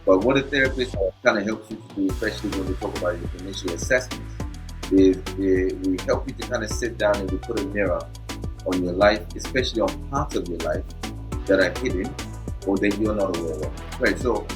But what a therapist kind of helps you to do, especially when we talk about your initial assessments, is we help you to kind of sit down and we put a mirror on your life, especially on parts of your life that are hidden or that you're not aware of. Right. So,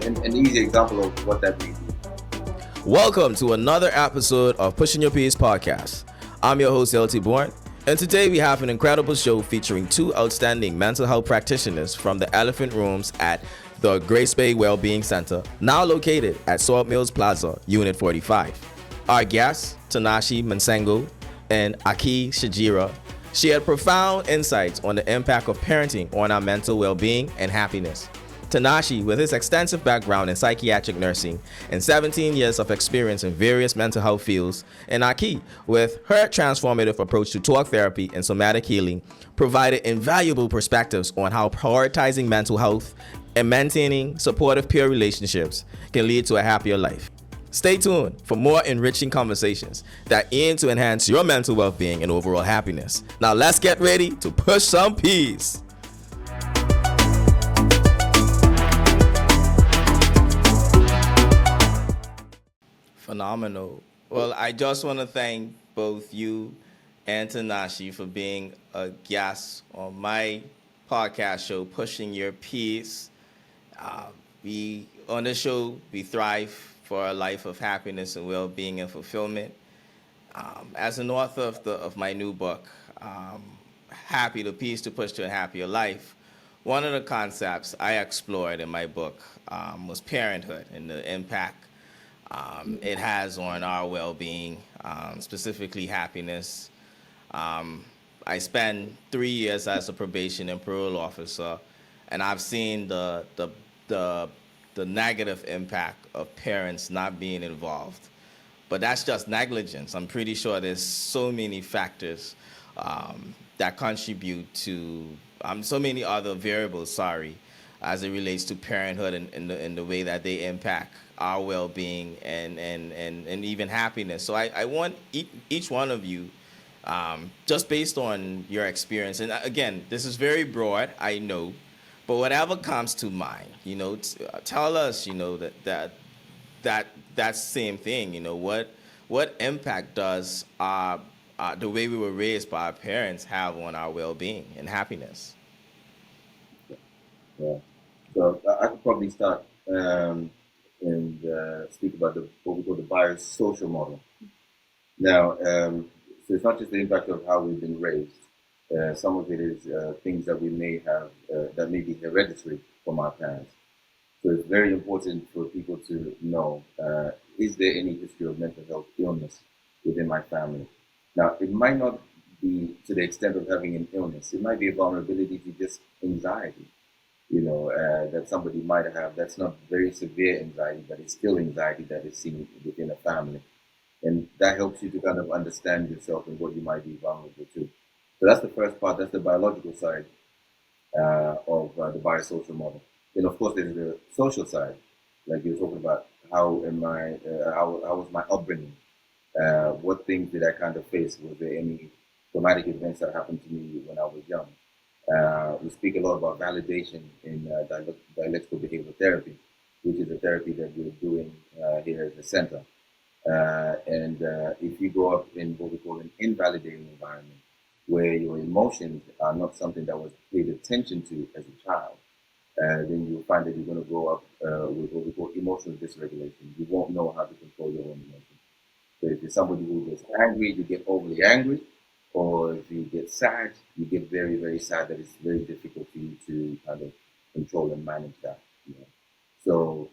an easy example of what that may be. Welcome to another episode of Pushing Your Peace podcast. I'm your host, LT Bourne, and today we have an incredible show featuring two outstanding mental health practitioners from the Elephant Rooms at the Grace Bay Wellbeing Centre, now located at Salt Mills Plaza, Unit 45. Our guests, Tinashe, Masango, and Shigihara, shared profound insights on the impact of parenting on our mental well-being and happiness. Tinashe, with his extensive background in psychiatric nursing and 17 years of experience in various mental health fields, and Aki, with her transformative approach to talk therapy and somatic healing, provided invaluable perspectives on how prioritizing mental health and maintaining supportive peer relationships can lead to a happier life. Stay tuned for more enriching conversations that aim to enhance your mental well-being and overall happiness. Now let's get ready to push some peace. Phenomenal. Well, I just want to thank both you and Tinashe for being a guest on my podcast show, Pushing Your Peace. On this show, we thrive for a life of happiness and well-being and fulfillment. As an author of my new book, Happy to Peace to Push to a Happier Life, one of the concepts I explored in my book was parenthood and the impact it has on our well-being, specifically happiness. I spent 3 years as a probation and parole officer, and I've seen the negative impact of parents not being involved. But that's just negligence. I'm pretty sure there's so many factors that contribute to so many other variables, as it relates to parenthood and the way that they impact our well-being and even happiness. So I want each one of you, just based on your experience, and again, this is very broad, I know, but whatever comes to mind, tell us, that same thing, what impact does the way we were raised by our parents have on our well-being and happiness? Yeah. So I could probably start and speak about what we call the biosocial model. Now, so it's not just the impact of how we've been raised. Some of it is things that we may have that may be hereditary from our parents. So it's very important for people to know, is there any history of mental health illness within my family? Now, it might not be to the extent of having an illness. It might be a vulnerability to just anxiety, that somebody might have. That's not very severe anxiety, but it's still anxiety that is seen within a family. And that helps you to kind of understand yourself and what you might be vulnerable to. So that's the first part. That's the biological side of the biosocial model. Then, of course, there's the social side, like you're talking about. How was my upbringing? What things did I kind of face? Was there any traumatic events that happened to me when I was young? We speak a lot about validation in Dialectical Behavioral Therapy, which is a therapy that we're doing here at the center. And if you grow up in what we call an invalidating environment, where your emotions are not something that was paid attention to as a child, then you'll find that you're going to grow up with what we call emotional dysregulation. You won't know how to control your own emotions. So if you're somebody who gets angry, you get overly angry. Or if you get sad, you get very, very sad, that it's very difficult for you to kind of control and manage that. So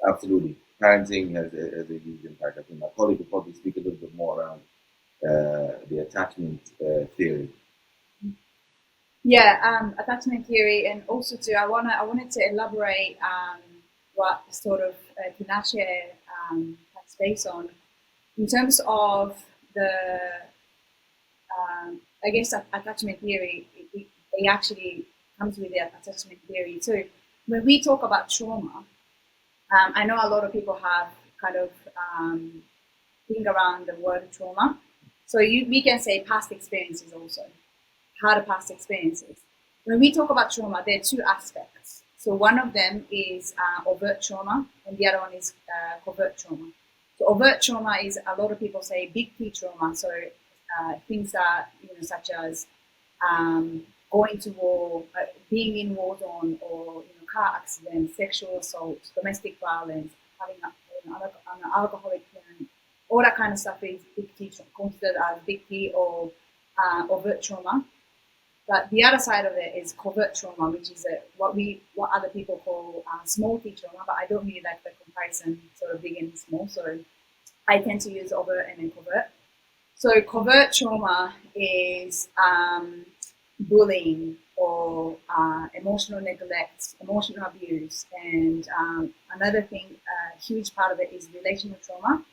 absolutely, parenting has a huge impact. I think my colleague will probably speak a little bit more around the attachment theory. Yeah, attachment theory, and also too, I wanted to elaborate what sort of Tinashe has based on in terms of the I guess attachment theory. It actually comes with the attachment theory too. When we talk about trauma, I know a lot of people have kind of think around the word trauma. So we can say past experiences also. Had a past experiences. When we talk about trauma, there are two aspects. So one of them is overt trauma, and the other one is covert trauma. So overt trauma is, a lot of people say, big T trauma. So things that, such as going to war, being in war zone, or car accidents, sexual assault, domestic violence, having an alcoholic parent, all that kind of stuff is big T, considered as big T or overt trauma. But the other side of it is covert trauma, which is what other people call small T trauma. But I don't really like the comparison, sort of big and small. So I tend to use overt and then covert. So covert trauma is bullying or emotional neglect, emotional abuse, and another thing, a huge part of it is relational trauma,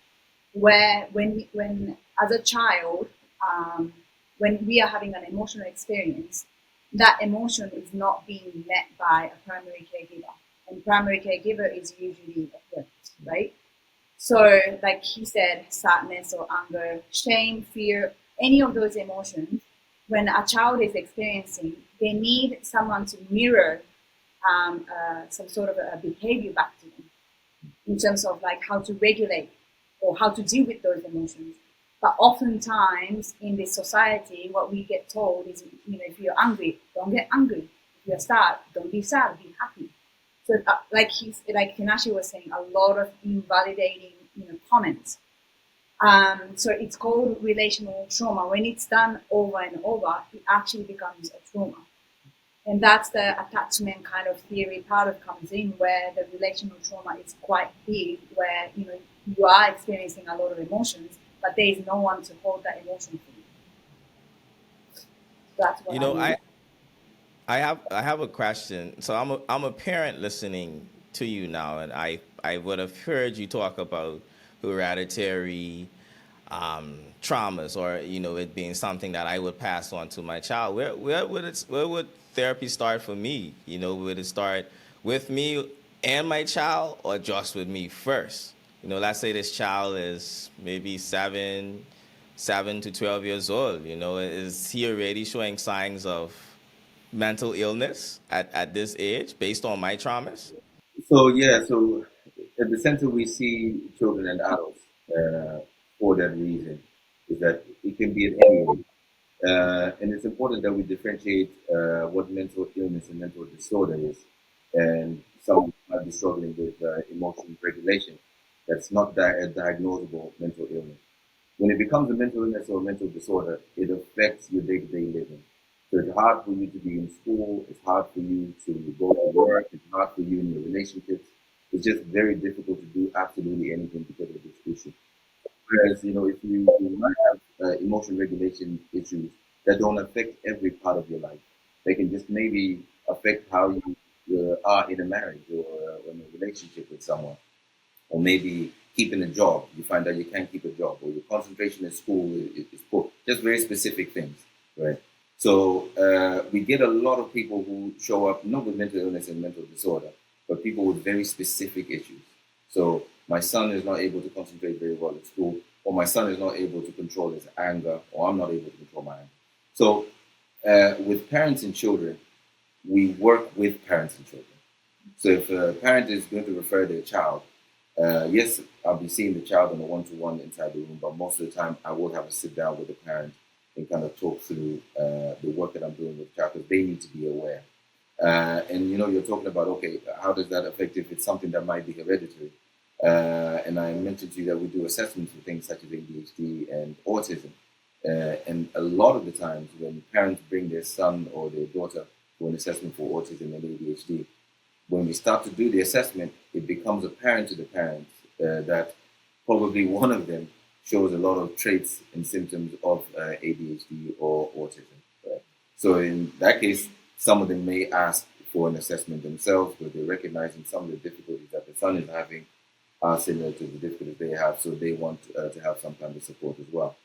where when as a child, when we are having an emotional experience, that emotion is not being met by a primary caregiver, and primary caregiver is usually a parent, right? So, like he said, sadness or anger, shame, fear, any of those emotions, when a child is experiencing, they need someone to mirror some sort of a behavior back to them in terms of like how to regulate or how to deal with those emotions. But oftentimes in this society, what we get told is, if you're angry, don't get angry. If you're sad, don't be sad, be happy. So, like Tinashe was saying, a lot of invalidating, comments. So it's called relational trauma. When it's done over and over, it actually becomes a trauma. And that's the attachment kind of theory part of comes in, where the relational trauma is quite big, where you are experiencing a lot of emotions, but there is no one to hold that emotion for you. That's what I have a question. So I'm a parent listening to you now, and I would have heard you talk about hereditary traumas, or it being something that I would pass on to my child. Where would therapy start for me? Would it start with me and my child, or just with me first? Let's say this child is maybe 7 to 12 years old. Is he already showing signs of mental illness at this age based on my traumas? So at the center we see children and adults for that reason, is that it can be at any age. And it's important that we differentiate what mental illness and mental disorder is. And someone might be struggling with emotional regulation. That's not a diagnosable mental illness. When it becomes a mental illness or a mental disorder, it affects your day-to-day living. So it's hard for you to be in school. It's hard for you to go to work. It's hard for you in your relationships. It's just very difficult to do absolutely anything because of this issue. Whereas, if you might have emotion regulation issues that don't affect every part of your life, they can just maybe affect how you are in a marriage or in a relationship with someone, or maybe keeping a job. You find out you can't keep a job, or your concentration in school is poor. Just very specific things, right? So we get a lot of people who show up not with mental illness and mental disorder, but people with very specific issues. So my son is not able to concentrate very well at school, or my son is not able to control his anger, or I'm not able to control my anger. So with parents and children, we work with parents and children. So if a parent is going to refer their child, yes, I'll be seeing the child on a one-to-one inside the room, but most of the time I will have a sit down with the parent and kind of talk through the work that I'm doing with the child, because they need to be aware. And you're talking about, okay, how does that affect if it's something that might be hereditary? And I mentioned to you that we do assessments for things such as ADHD and autism. And a lot of the times when parents bring their son or their daughter for an assessment for autism and ADHD, when we start to do the assessment, it becomes apparent to the parents that probably one of them shows a lot of traits and symptoms of ADHD or autism. Right? So in that case, some of them may ask for an assessment themselves, where they're recognizing some of the difficulties that the son is having are similar to the difficulties they have, so they want to have some kind of support as well.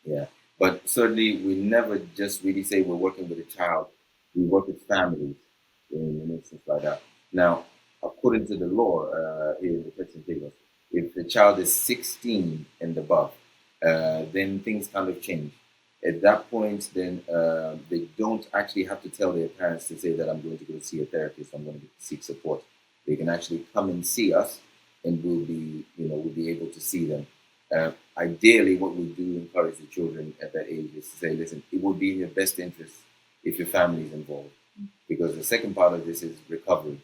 Yeah, but certainly we never just really say we're working with a child. We work with families in an instance like that. Now, according to the law here in the Texas Papers, if the child is 16 and above, then things kind of change. At that point, then they don't actually have to tell their parents to say that I'm going to go see a therapist, I'm going to seek support. They can actually come and see us, and we'll be able to see them. Ideally, what we do encourage the children at that age is to say, listen, it would be in your best interest if your family is involved, because the second part of this is recovery.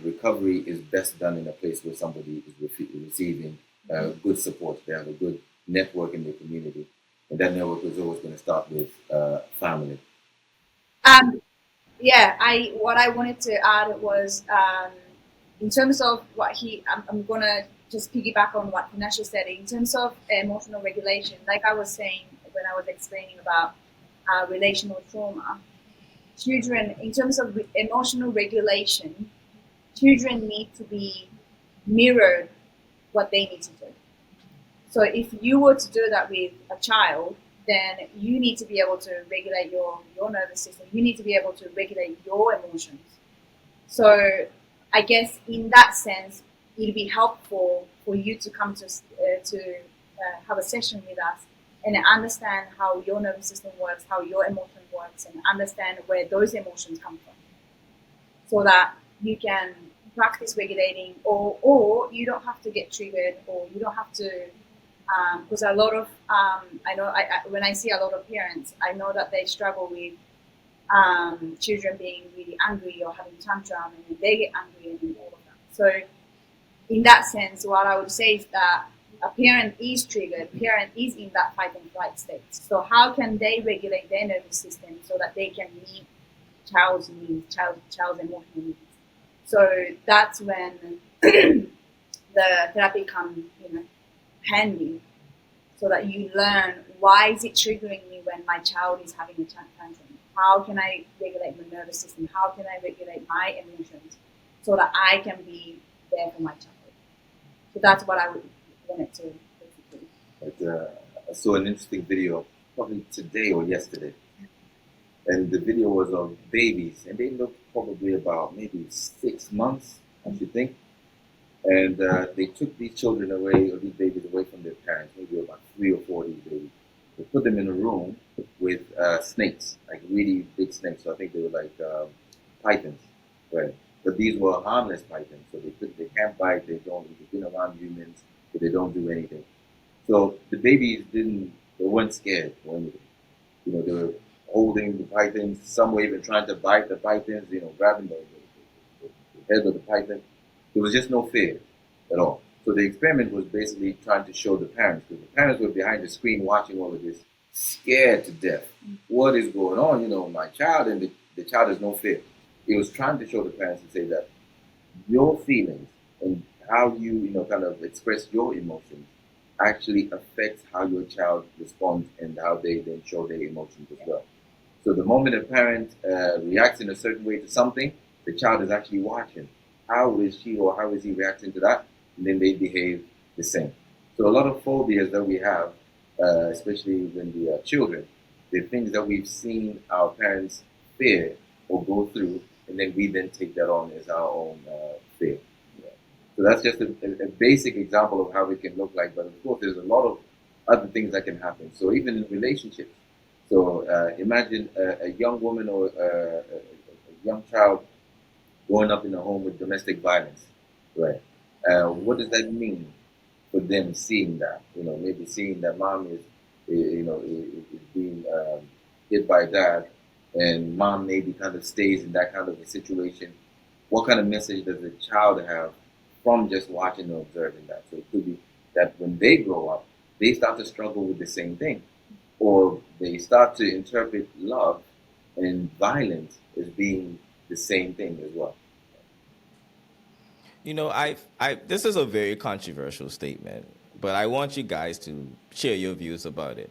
Recovery is best done in a place where somebody is receiving good support. They have a good network in the community, and that network is always going to start with family. Yeah, I what I wanted to add was in terms of what I'm gonna just piggyback on what Tinashe said in terms of emotional regulation. Like I was saying when I was explaining about relational trauma, children in terms of emotional regulation, children need to be mirrored what they need to do. So if you were to do that with a child, then you need to be able to regulate your nervous system. You need to be able to regulate your emotions. So I guess in that sense, it'd be helpful for you to come to have a session with us and understand how your nervous system works, how your emotion works, and understand where those emotions come from, so that you can practice regulating, or you don't have to get triggered, or you don't have to because a lot of I know when I see a lot of parents, I know that they struggle with children being really angry or having tantrum, and then they get angry and all of that. So in that sense, what I would say is that a parent is triggered, parent is in that fight and flight state. So how can they regulate their nervous system so that they can meet child's needs, child's emotional needs? So that's when the therapy comes, handy, so that you learn, why is it triggering me when my child is having a tantrum? How can I regulate my nervous system? How can I regulate my emotions so that I can be there for my child? So that's what I would want it to basically. But, I saw an interesting video probably today or yesterday, and the video was of babies, and they looked probably about maybe 6 months, I should think. And they took these children away, or these babies away from their parents, maybe about 3 or 4 of these babies. They put them in a room with snakes, like really big snakes. So I think they were like pythons, right? But these were harmless pythons, so they can't bite. They've been around humans, but they don't do anything. So the babies they weren't scared or anything. They were holding the pythons. Some were even trying to bite the pythons. Grabbing the head of the python. There was just no fear at all. So the experiment was basically trying to show the parents, because the parents were behind the screen watching all of this, scared to death. What is going on? My child, and the child has no fear. It was trying to show the parents and say that your feelings and how you, kind of express your emotions actually affects how your child responds and how they then show their emotions as well. So the moment a parent reacts in a certain way to something, the child is actually watching. How is she or how is he reacting to that? And then they behave the same. So a lot of phobias that we have, especially when we are children, the things that we've seen our parents fear or go through, and then we then take that on as our own fear. Yeah. So that's just a basic example of how it can look like. But of course, there's a lot of other things that can happen. So even in relationships. So imagine a young woman or a young child growing up in a home with domestic violence, right? What does that mean for them seeing that? Maybe seeing that mom is being hit by dad, and mom maybe kind of stays in that kind of a situation. What kind of message does the child have from just watching or observing that? So it could be that when they grow up, they start to struggle with the same thing, or they start to interpret love and violence as being the same thing as well. I this is a very controversial statement, but I want you guys to share your views about it.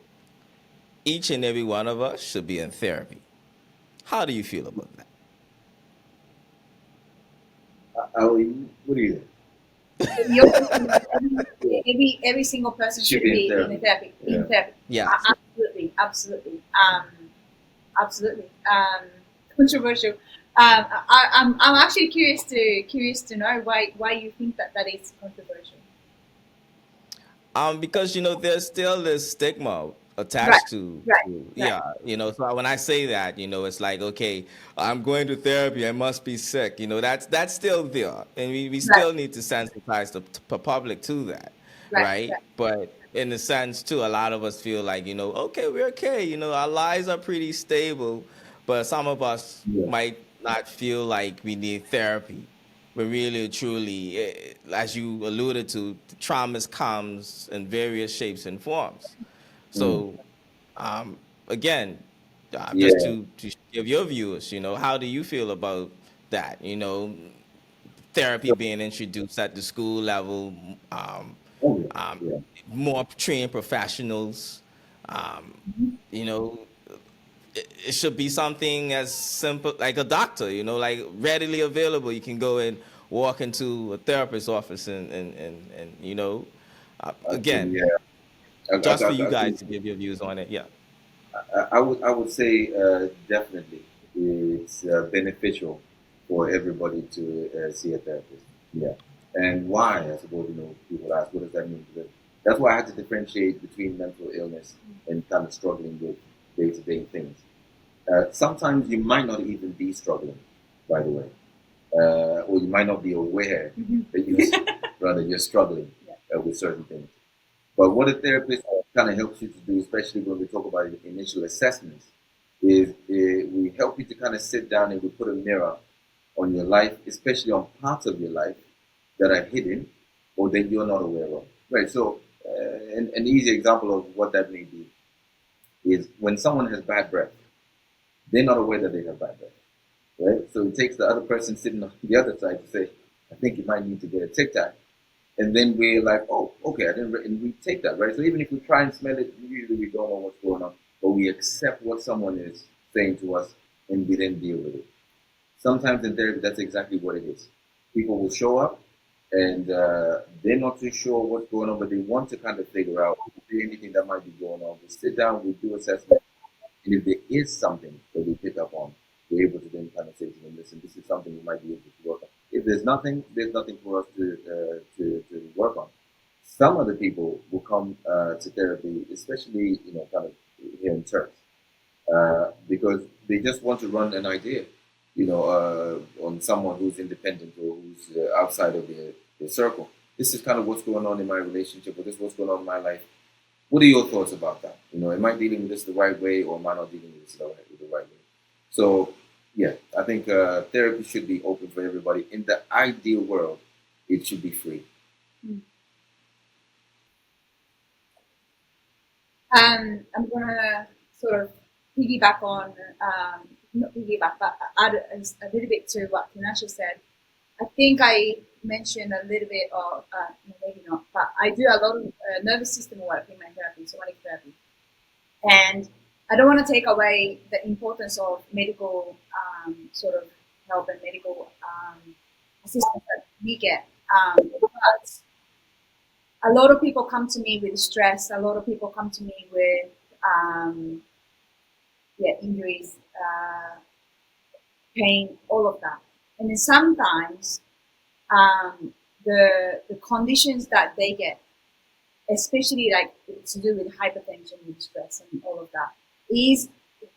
Each and every one of us should be in therapy. How do you feel about that? What do you think? Every single person should be in therapy. Yeah. In therapy. Yeah. Absolutely. Absolutely. Controversial. I'm actually curious to know why you think that is controversial. Because there's still this stigma Right, attached to, right, right. yeah, so when I say that, it's like, okay, I'm going to therapy, I must be sick, that's still there, and we Right, still need to sensitize the public to that, right, right? right. But in a sense too, a lot of us feel like, okay, we're okay, our lives are pretty stable, but some of us Yeah. might not feel like we need therapy. But really, truly, as you alluded to, the traumas comes in various shapes and forms. Mm. So, again, just Yeah. to give your viewers, how do you feel about that? Therapy So, being introduced at the school level, um, oh yeah. um, Yeah. more trained professionals. Um, Mhm. you know, it should be something as simple like a doctor, like readily available. You can go and walk into a therapist's office and Actually, again, yeah. just for you I guys think to give your views on it. Yeah. I would say definitely it's beneficial for everybody to see a therapist. Yeah. And why? I suppose people ask, what does that mean? Because that's why I had to differentiate between mental illness and kind of struggling with day-to-day things. Sometimes you might not even be struggling, by the way, or you might not be aware Mhm. that rather you're struggling Yeah. with certain things. But what a therapist kind of helps you to do, especially when we talk about initial assessments, is we help you to kind of sit down and we put a mirror on your life, especially on parts of your life that are hidden or that you're not aware of. Right. So, an easy example of what that may be is when someone has bad breath, they're not aware that they have bad breath. Right. So it takes the other person sitting on the other side to say, "I think you might need to get a tic tac." And then we're like, oh, okay, I didn't, and we take that, right? So even if we try and smell it, usually we don't know what's going on, but we accept what someone is saying to us, and we then deal with it. Sometimes in therapy, that's exactly what it is. People will show up, and they're not too sure what's going on, but they want to kind of figure out if there's anything that might be going on. We sit down, we do assessment, and if there is something that we pick up on, we're able to then kind of say to them, listen, this is something you might be able to work on. If there's nothing for us to work on. Some of the people will come to therapy, especially, kind of here in church, because they just want to run an idea, on someone who's independent or who's outside of their circle. This is kind of what's going on in my relationship, or this is what's going on in my life. What are your thoughts about that? Am I dealing with this the right way, or am I not dealing with this the right way? So, yeah, I think therapy should be open for everybody. In the ideal world, it should be free. I'm gonna sort of piggyback on, not piggyback, but add a little bit to what Tinashe said. I think I mentioned a little bit of, maybe not, but I do a lot of nervous system work in my therapy, somatic therapy. And I don't want to take away the importance of medical sort of help and medical assistance that we get. But a lot of people come to me with stress. A lot of people come to me with um, injuries, pain, all of that. And then sometimes the conditions that they get, especially like to do with hypertension, with stress, and all of that, is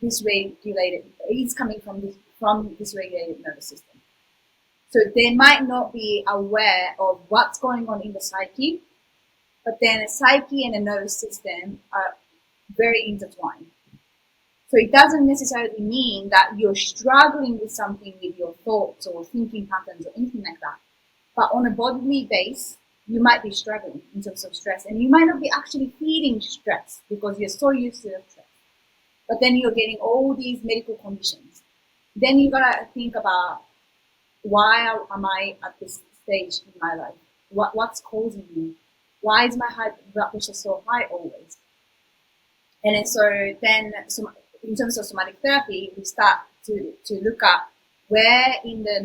dysregulated. Is coming from dysregulated nervous system. So they might not be aware of what's going on in the psyche, but then a psyche and a nervous system are very intertwined. So it doesn't necessarily mean that you're struggling with something with your thoughts or thinking patterns or anything like that. But on a bodily base, you might be struggling in terms of stress, and you might not be actually feeling stress because you're so used to the stress. But then you're getting all these medical conditions. Then you gotta think about, why am I at this stage in my life? What's causing me? Why is my blood pressure so high always? And then in terms of somatic therapy, we start to look at where in the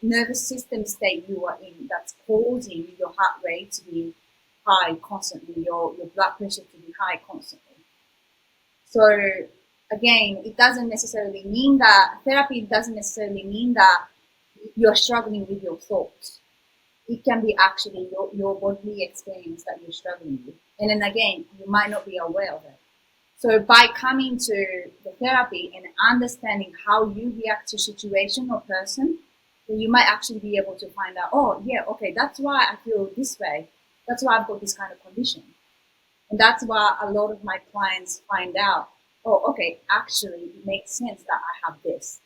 nervous system state you are in that's causing your heart rate to be high constantly, your blood pressure to be high constantly. So again, it doesn't necessarily mean that therapy doesn't necessarily mean that you're struggling with your thoughts. It can be actually your bodily experience that you're struggling with. And then again, you might not be aware of it. So by coming to the therapy and understanding how you react to situation or person, then you might actually be able to find out, oh yeah, okay, that's why I feel this way. That's why I've got this kind of condition. And that's why a lot of my clients find out, oh, okay, actually it makes sense that I have this.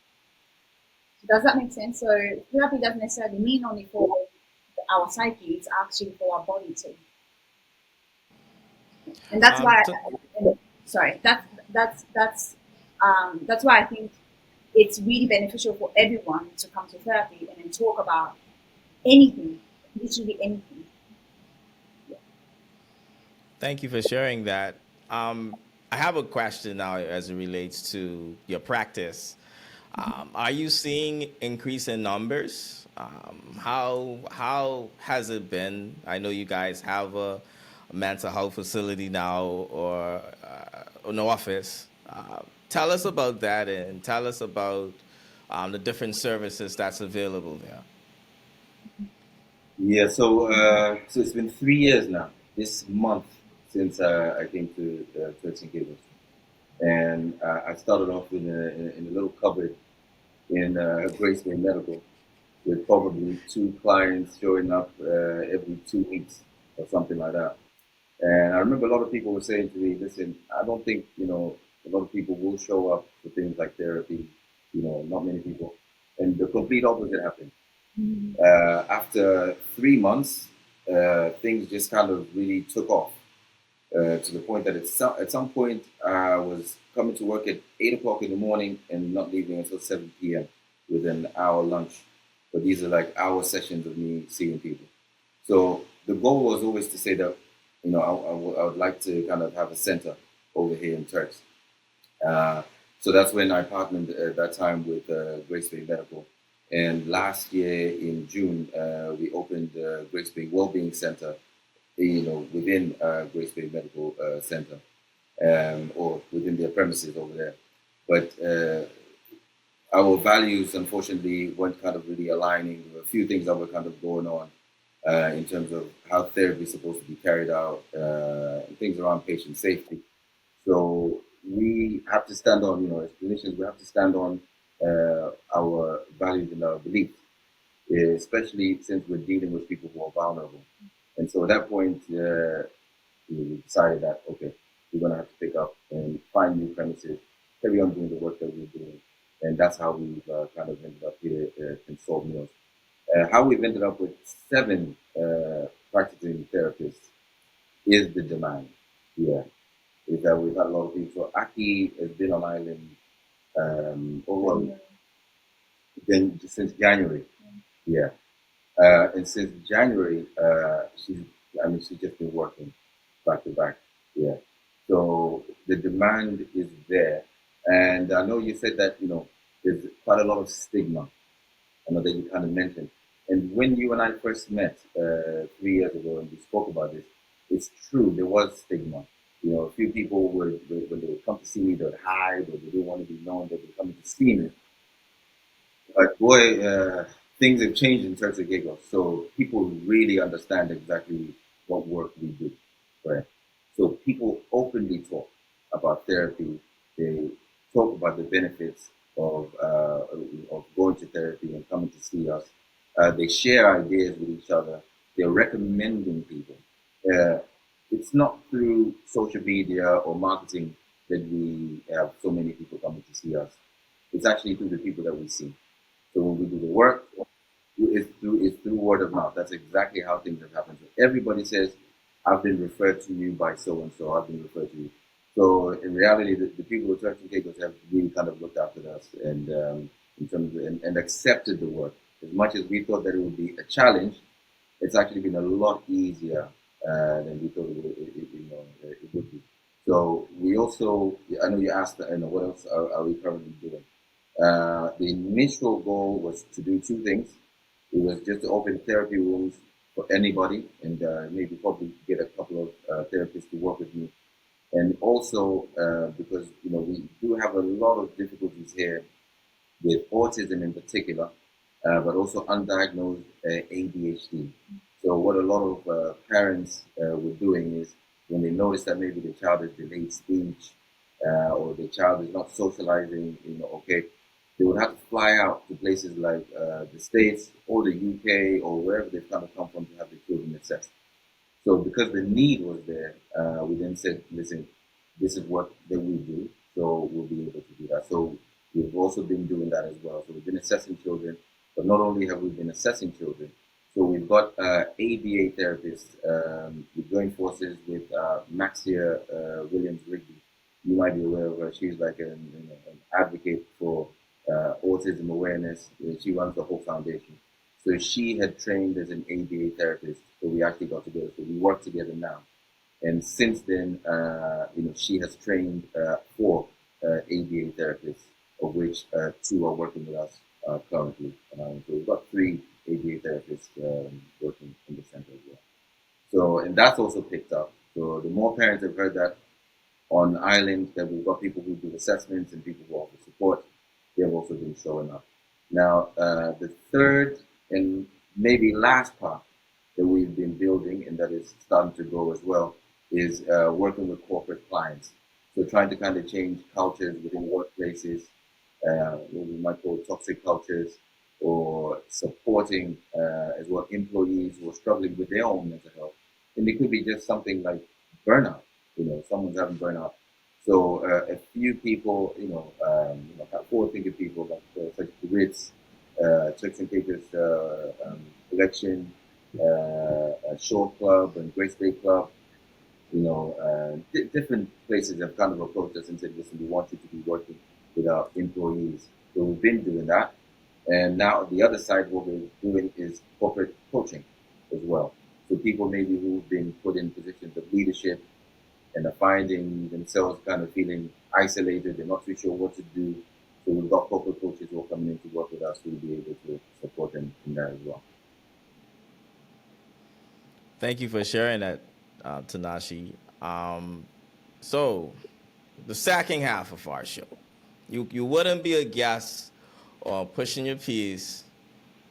Does that make sense? So therapy doesn't necessarily mean only for our psyche, it's actually for our body too. And that's why, To, sorry, that's why I think it's really beneficial for everyone to come to therapy and then talk about anything, literally anything. Thank you for sharing that. I have a question now as it relates to your practice. Are you seeing increase in numbers? How has it been? I know you guys have a mental health facility now or an office. Tell us about that and tell us about the different services that's available there. Yeah, so it's been 3 years now, this month, since I came to Turks and Caicos. And I started off in a little cupboard in Grace Bay Medical with probably two clients showing up every 2 weeks or something like that. And I remember a lot of people were saying to me, listen, I don't think, a lot of people will show up for things like therapy, not many people. And the complete opposite happened. After 3 months, things just kind of really took off to the point that at some point I was coming to work at 8 o'clock in the morning and not leaving until 7 p.m. with an hour lunch. But these are like hour sessions of me seeing people. So the goal was always to say that, I would like to kind of have a center over here in Turks. Uh, so that's when I partnered at that time with Grace Bay Medical. And last year in June, we opened Grace Bay Wellbeing Centre, within Grace Bay Medical Center, or within their premises over there. But our values, unfortunately, weren't kind of really aligning. There were a few things that were kind of going on in terms of how therapy is supposed to be carried out, and things around patient safety. So we have to stand on, as clinicians, we have to stand on our values and our beliefs, especially since we're dealing with people who are vulnerable. And so at that point, we decided that, okay, we're going to have to pick up and find new premises, carry on doing the work that we're doing. And that's how we've kind of ended up here in Salt Mills. How we've ended up with 7 practicing therapists is the demand. Yeah, is that we've had a lot of people. So Aki has been on island, well, then since January. Yeah, and since January, she's just been working back to back. Yeah. So the demand is there. And I know you said that, there's quite a lot of stigma. I know that you kind of mentioned. And when you and I first met 3 years ago and we spoke about this, it's true, there was stigma. A few people would, when they would come to see me, they would hide or they didn't want to be known that they're coming to see me. But boy, things have changed in Turks and Caicos. So people really understand exactly what work we do. Right? So people openly talk about therapy. They talk about the benefits of going to therapy and coming to see us. They share ideas with each other. They're recommending people. Uh, it's not through social media or marketing that we have so many people coming to see us. It's actually through the people that we see. So when we do the work, it's through word of mouth. That's exactly how things have happened. So everybody says, "I've been referred to you by so and so. I've been referred to you." So in reality, the people who Turks and Caicos have really kind of looked after us and in terms of, and accepted the work. As much as we thought that it would be a challenge, it's actually been a lot easier than we thought it would be. So we also, I know you asked, what else are we currently doing? The initial goal was to do 2 things. It was just to open therapy rooms for anybody and maybe probably get a couple of therapists to work with me. And also because, we do have a lot of difficulties here with autism in particular, but also undiagnosed ADHD. So what a lot of parents were doing is when they notice that maybe the child has delayed speech or the child is not socializing, okay, they would have to fly out to places like the States or the UK or wherever they've kind of come from to have the children assessed. So because the need was there, we then said, listen, this is what that we do, so we'll be able to do that. So we've also been doing that as well. So we've been assessing children, but not only have we been assessing children, so we've got ABA therapists. We joined forces with Maxia Williams Rigby. You might be aware of her. She's like an advocate for autism awareness. She runs the whole foundation. So she had trained as an ABA therapist, so we actually got together. So we work together now. And since then, she has trained four ABA therapists, of which two are working with us currently. So we've got three ABA therapists working in the center as well. So, and that's also picked up. So the more parents have heard that on island, that we've got people who do assessments and people who offer support, they've also been showing up. Now, the third and maybe last part that we've been building and that is starting to grow as well is working with corporate clients. So trying to kind of change cultures within workplaces, what we might call toxic cultures, or supporting as well employees who are struggling with their own mental health. And it could be just something like burnout. Someone's having burnout. So a few people, kind of forward-thinking people like such as the Ritz, Turks and Caicos Collection, Shore Club, and Grace Bay Club. Different places have kind of approached us and said, listen, we want you to be working with our employees. So we've been doing that. And now the other side, what we're doing is corporate coaching as well. So people maybe who've been put in positions of leadership and are finding themselves kind of feeling isolated, they're not too sure what to do. So we've got corporate coaches who are coming in to work with us, who will be able to support them in that as well. Thank you for sharing that, Tinashe. So, the second half of our show, you wouldn't be a guest on Pushing Your Piece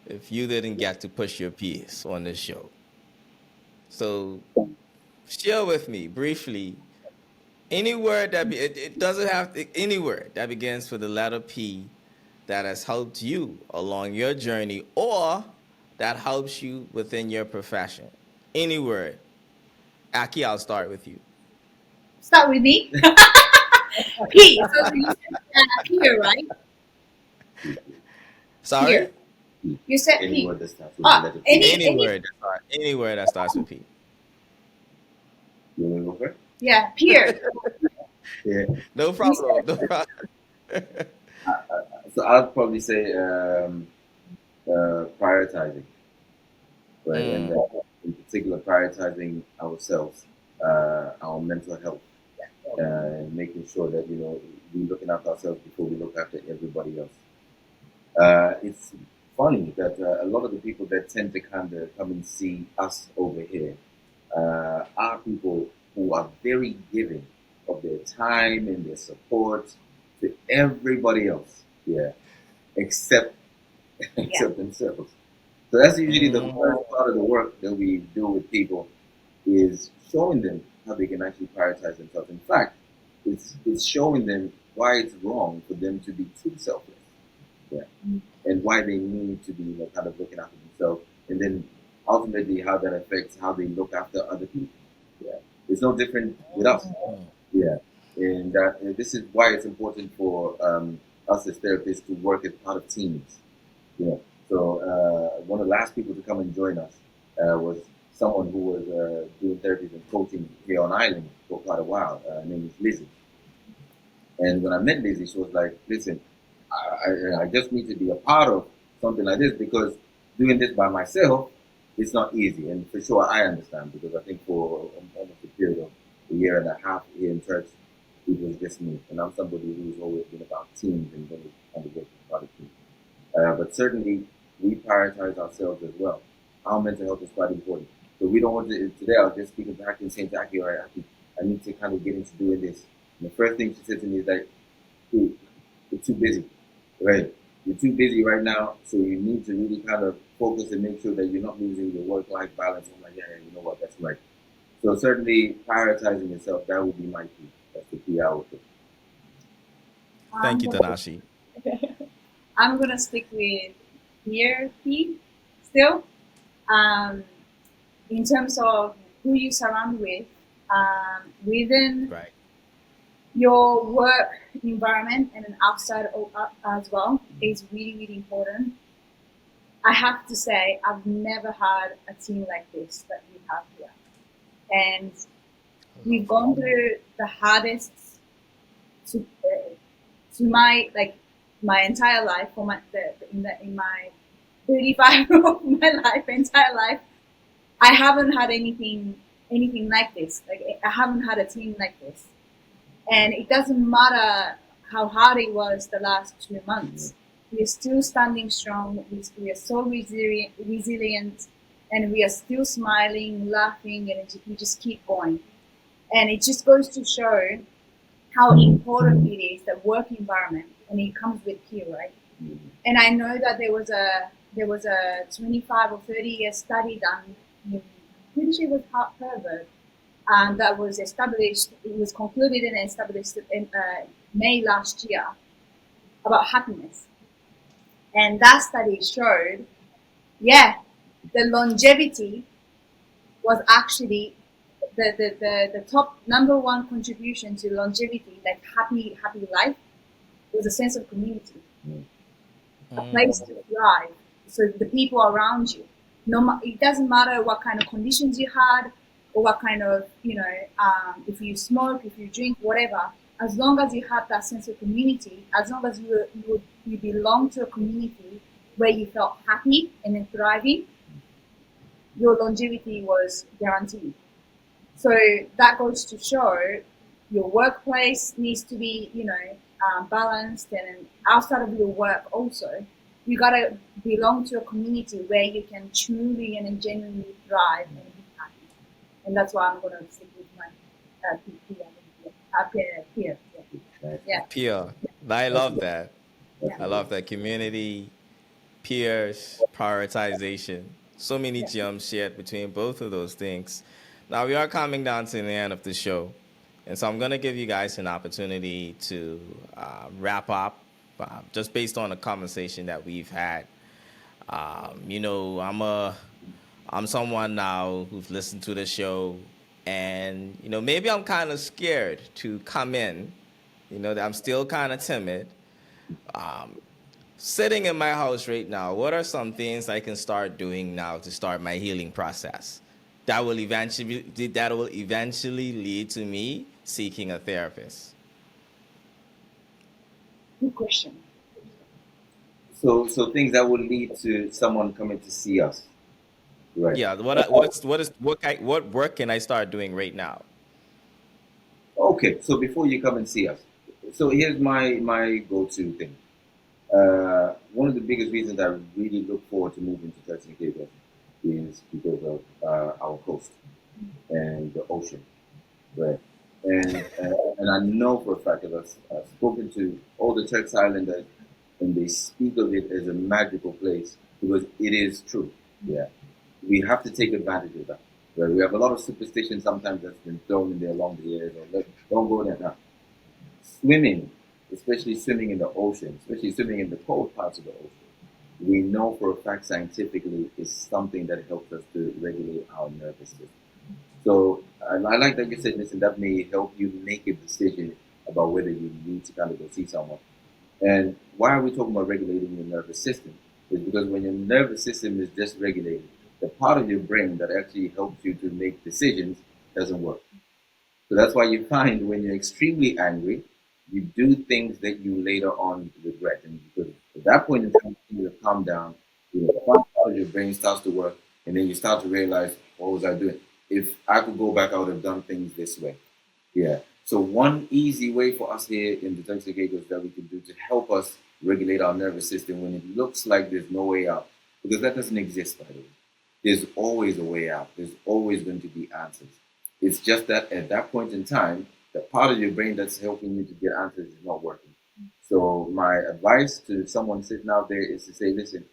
if you didn't get to push your piece on this show. So, share with me briefly any word it doesn't have to, any word that begins with the letter P that has helped you along your journey or that helps you within your profession. Any word. Aki, I'll start with you. Start with me. P. So you said peer, right? Sorry? Peer. You said Any P. word that starts with the letter P. Any word that starts with P. You want to go first? Yeah, peer. Yeah. No problem. No problem. So I'd probably say prioritizing, right? And in particular, prioritizing ourselves, our mental health, and making sure that we're looking after ourselves before we look after everybody else. It's funny that a lot of the people that tend to kind of come and see us over here are people who are very giving of their time and their support to everybody else, except except themselves. So that's usually the first part of the work that we do with people, is showing them how they can actually prioritize themselves. In fact, it's showing them why it's wrong for them to be too selfless, and why they need to be kind of looking after themselves, and then ultimately how that affects how they look after other people. It's no different with us. And this is why it's important for us as therapists to work as part of teams. So one of the last people to come and join us was someone who was doing therapies and coaching here on island for quite a while. Her name is Lizzie. And when I met Lizzie, she was like, listen, I just need to be a part of something like this, because doing this by myself, it's not easy. And for sure, I understand, because I think for almost a period of a year and a half here in church, it was just me. And I'm somebody who's always been about teams and really kind of working with other teams. But certainly, we prioritize ourselves as well. Our mental health is quite important. So we don't want to, today I was just speaking to Aki and saying to Aki, all right, Aki, I need to kind of get into doing this. And the first thing she said to me is like, dude, you're too busy, right? You're too busy right now, so you need to really kind of focus and make sure that you're not losing your work-life balance. I'm like, yeah, you know what, that's right. So certainly prioritizing yourself, that would be my key. That's the key I would put. Thank you, Tinashe. I'm gonna stick with therapy still. Um, in terms of who you surround with, within Right. your work environment and then outside as well is really, really important. I have to say, I've never had a team like this that we have here. And we've gone through the hardest to my like my entire life for in my 35 of my life entire life. I haven't had anything like this. Like I haven't had a team like this, and it doesn't matter how hard it was the last 2 months. We are still standing strong. We are so resilient, and we are still smiling, laughing, and we just keep going. And it just goes to show how important it is the work environment, and it comes with peer, right? And I know that there was a 25 or 30-year study done. I'm pretty sure it was Harvard, and that was established. It was concluded and established in May last year about happiness, and that study showed, yeah, the longevity was actually the top number one contribution to longevity, like happy life, was a sense of community, a place to thrive. So the people around you, it doesn't matter what kind of conditions you had or what kind of, if you smoke, if you drink, whatever. As long as you have that sense of community, as long as you belong to a community where you felt happy and then thriving, your longevity was guaranteed. So that goes to show your workplace needs to be, balanced, and outside of your work also, you gotta belong to a community where you can truly and genuinely thrive and be happy. And that's why I'm gonna stick with my peer. Yeah. Peer. I love that. I love that. Community, peers, prioritization. So many gems shared between both of those things. Now we are coming down to the end of the show. And so I'm going to give you guys an opportunity to wrap up, just based on the conversation that we've had. I'm someone now who's listened to the show, and maybe I'm kind of scared to come in. That I'm still kind of timid. Sitting in my house right now, what are some things I can start doing now to start my healing process that will eventually lead to me seeking a therapist? Good question. So things that would lead to someone coming to see us, right? Yeah, what work can I start doing right now? Okay, so before you come and see us, so here's my go-to thing. One of the biggest reasons I really look forward to moving to Turks and Caicos is because of our coast and the ocean, right? And I know for a fact that I've spoken to all the Turks Islanders, and they speak of it as a magical place because it is true. Yeah, we have to take advantage of that. Right? We have a lot of superstition sometimes that's been thrown in there along the years. Or don't go there now. Swimming, especially swimming in the ocean, especially swimming in the cold parts of the ocean, we know for a fact scientifically is something that helps us to regulate our nervous system. So I like that you said, listen, that may help you make a decision about whether you need to kind of go see someone. And why are we talking about regulating your nervous system? Is because when your nervous system is dysregulated, the part of your brain that actually helps you to make decisions doesn't work. So that's why you find when you're extremely angry, you do things that you later on regret. And because at that point in time, you calm down, one part of your brain starts to work, and then you start to realize, what was I doing? If I could go back, I would have done things this way. Yeah. So one easy way for us here in the Turks and Caicos that we can do to help us regulate our nervous system when it looks like there's no way out, because that doesn't exist, by the way. There's always a way out. There's always going to be answers. It's just that at that point in time, the part of your brain that's helping you to get answers is not working. So my advice to someone sitting out there is to say, listen,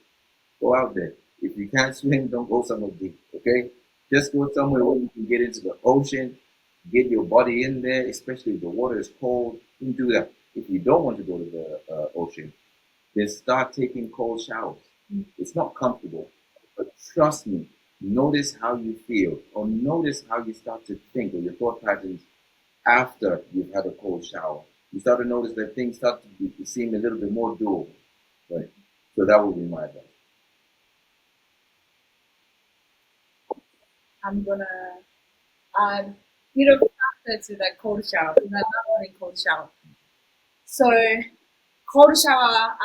go out there. If you can't swim, don't go somewhere deep, okay? Just go somewhere where you can get into the ocean, get your body in there, especially if the water is cold. You can do that. if you don't want to go to the ocean, then start taking cold showers. It's not comfortable, but trust me, notice how you feel, or notice how you start to think, or your thought patterns after you've had a cold shower. You start to notice that things start to seem a little bit more doable. Right? So that would be my advice. I'm gonna add a bit of factor to that cold shower. I love doing cold shower. So cold shower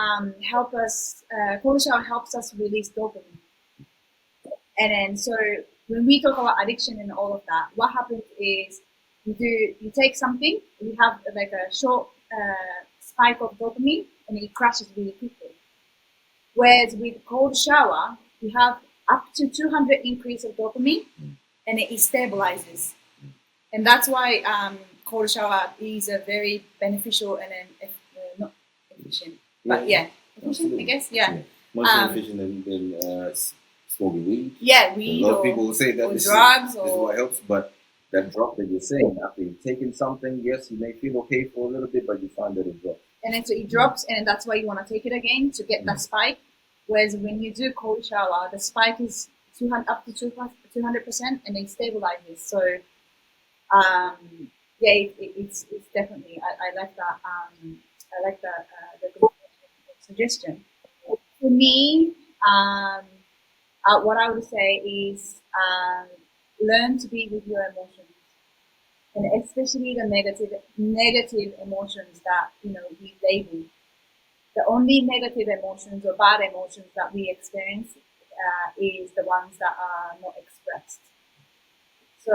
cold shower helps us release dopamine. And then so when we talk about addiction and all of that, what happens is you take something, you have like a short spike of dopamine, and it crashes really quickly. Whereas with cold shower, you have up to 200 increase of dopamine, and it stabilizes. And that's why cold shower is a very beneficial and then not efficient, but efficient, absolutely. I guess, yeah. Much more efficient than smoking weed. Yeah, weed. A lot of people will say that or this drugs is what helps, but that drop that you're saying, after you've taken something, yes, you may feel okay for a little bit, but you find that it drops. And then so it drops, and that's why you want to take it again to get that spike. Whereas when you do cold shower, the spike is 200 up to 200%, and it stabilizes. So, it's definitely I like that. I like that the suggestion. For me, what I would say is learn to be with your emotions, and especially the negative emotions that we label. The only negative emotions or bad emotions that we experience is the ones that are not expressed. So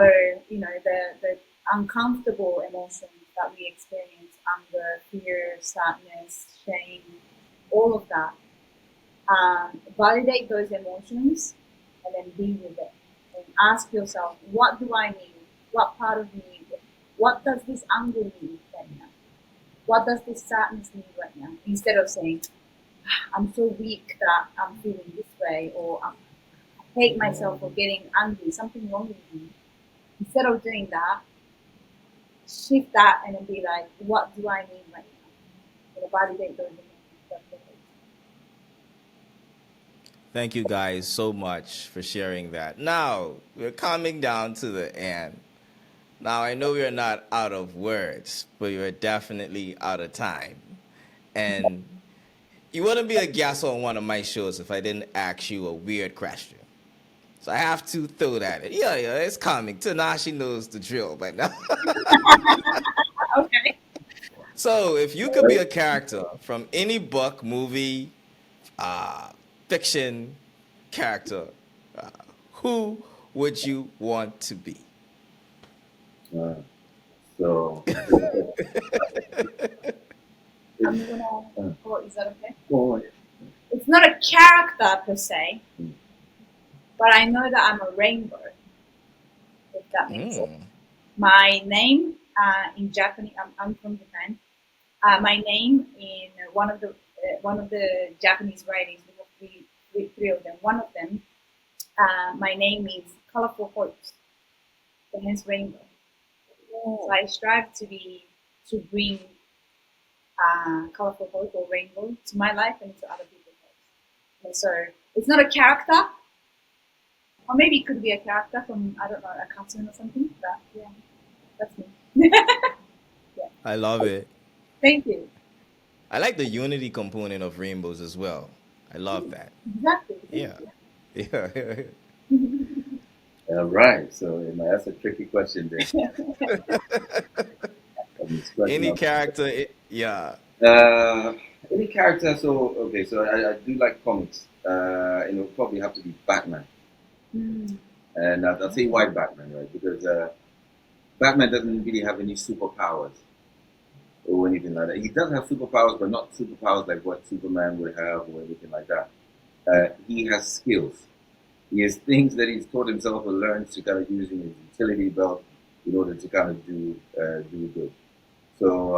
the uncomfortable emotions that we experience, anger, fear, sadness, shame, all of that. Validate those emotions and then be with it. And ask yourself, what do I need? What part of me? What does this anger need right now? What does this sadness need right now? Instead of saying, I'm so weak that I'm feeling this way, or I hate myself for getting angry, something wrong with me. Instead of doing that, shift that and then be like, what do I need right now? And validate those emotions. Thank you guys so much for sharing that. Now, we're coming down to the end. Now, I know we're not out of words, but you're definitely out of time. And you wouldn't be a guest on one of my shows if I didn't ask you a weird question. So I have to throw that in. Yeah, it's coming. Tinashe knows the drill by now. Okay. So if you could be a character from any book, movie, fiction character, uh, who would you want to be? So I'm gonna. Oh, is that okay? go on. It's not a character per se, but I know that I'm a rainbow. If that makes sense. My name in Japanese, I'm from Japan. My name in one of the Japanese writings, we have three of them. One of them, my name is colorful hope, so hence rainbow. So I strive to bring colorful hope or rainbow to my life and to other people's lives. And so it's not a character, or maybe it could be a character from, I don't know, a cartoon or something. But yeah, that's me. Yeah. I love it. Thank you. I like the unity component of rainbows as well. I love that. Exactly. Yeah. Yeah. All right. So that's a tricky question there. Any character, yeah. Any character. So okay. So I do like comics. And it'll probably have to be Batman. And I'll say why Batman, right? Because Batman doesn't really have any superpowers or anything like that. He does have superpowers, but not superpowers like what Superman would have or anything like that. He has skills. He has things that he's taught himself or learned to kind of use in his utility belt in order to kind of do good. So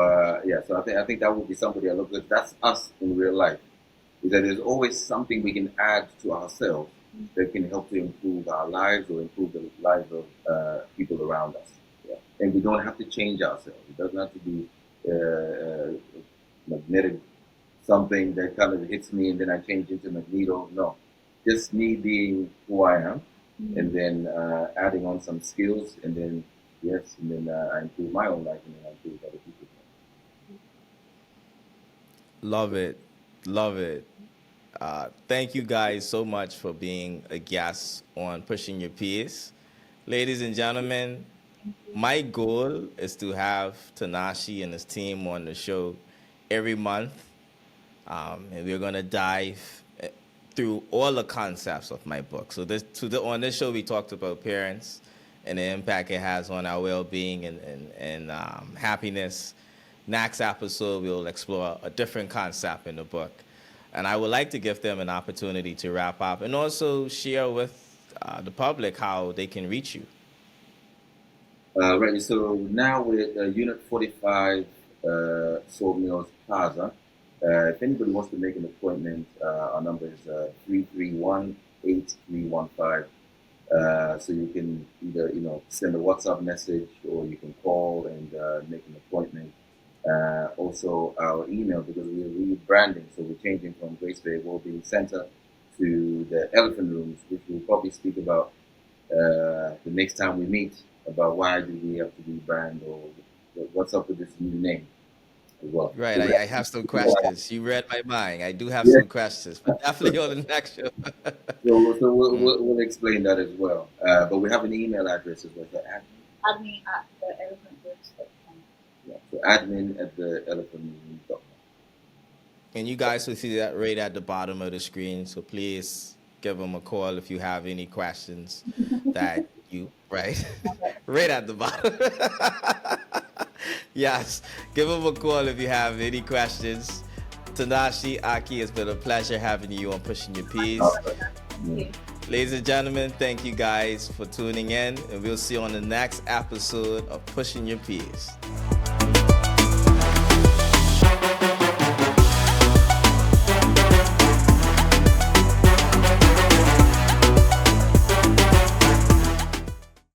so I think that would be somebody I look at. That's us in real life. Is that there's always something we can add to ourselves that can help to improve our lives or improve the lives of people around us. Yeah. And we don't have to change ourselves. It doesn't have to be magnetic something that kind of hits me and then I change into Magneto. No, just me being who I am, and then adding on some skills, and then I improve my own life and then I improve other people's life. Love it. Love it. Thank you guys so much for being a guest on Pushing Your Peers. Ladies and gentlemen, my goal is to have Tinashe and his team on the show every month. And we're going to dive through all the concepts of my book. So on this show, we talked about parents and the impact it has on our well-being and happiness. Next episode, we'll explore a different concept in the book. And I would like to give them an opportunity to wrap up and also share with the public how they can reach you. Right, so now with Unit 45, Salt Mills Plaza, if anybody wants to make an appointment, our number is 331-8315. So you can either, send a WhatsApp message or you can call and make an appointment. Also our email, because we're rebranding, so we're changing from Grace Bay Wellbeing Centre to the Elephant Rooms, which we'll probably speak about the next time we meet, about why do we have to rebrand or what's up with this new name as well. Right, So I have some questions. You read my mind. I do have some questions, but definitely on the next show. So we'll explain that as well. But we have an email address as well. So admin at the elephantgroups.com. So admin at the elephantgroups.com. And you guys will see that right at the bottom of the screen. So please give them a call if you have any questions that you, right at the bottom. Yes, give them a call if you have any questions. Tinashe, Aki, it's been a pleasure having you on Pushing Your Peers. Ladies and gentlemen, thank you guys for tuning in, and we'll see you on the next episode of Pushing Your Peers.